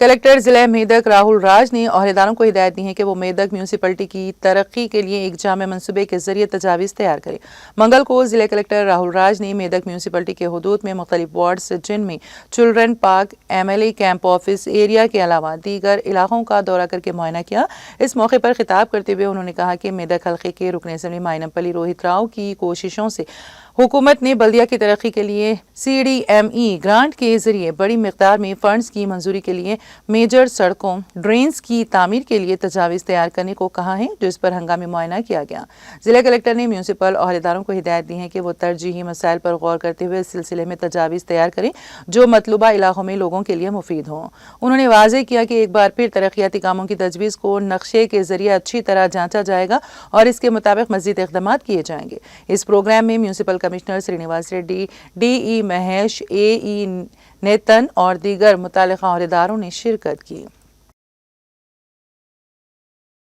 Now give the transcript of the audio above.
Collector जिला मेदक राहुल राज ने ओहदेदारों को हिदायत दी है कि वो मेदक म्यूनसिपलिटी की तरक्की के लिए एक जामे मनसूबे के जरिए तजावीज़ तैयार करें। मंगल को जिला कलेक्टर राहुल राज ने मेदक म्यूनसिपलिटी के हुदूद में मुख्तलिफ वार्ड्स जिनमें children park, MLA camp office area के अलावा दीगर इलाकों का दौरा करके मुआयना किया। इस मौके पर खिताब करते हुए उन्होंने कहा कि मेदक हल्के के रुकन असम्बली माइनमपल्ली रोहित राव की कोशिशों से हुकूमत ने बल्दिया की तरक्की के लिए CDME ग्रांट के जरिए बड़ी मिकदार में फंड्स की मंजूरी के लिए मेजर सड़कों, ड्रेन्स की तामीर के लिए तजावीज़ तैयार करने को कहा है, जिस पर हंगामी मुआयना किया गया। जिला कलेक्टर ने म्यूनसिपल ओहदेदारों को हिदायत दी है कि वो तरजीही मसाइल पर गौर करते हुए इस सिलसिले में तजावीज़ तैयार करें जो मतलूबा इलाकों में लोगों के लिए मुफीद हों। उन्होंने वाज़ेह किया कि एक बार फिर तरक्याती कामों की तजवीज़ को नक्शे के जरिए अच्छी तरह जांचा जाएगा और इसके मुताबिक मज़ीद इक़दाम किए जाएंगे। इस प्रोग्राम में municipal commissioner Srinivas Reddy, DE Mahesh, AE Netan और दीगर मुताल्लिक़ा ओहदेदारों ने शिरकत की।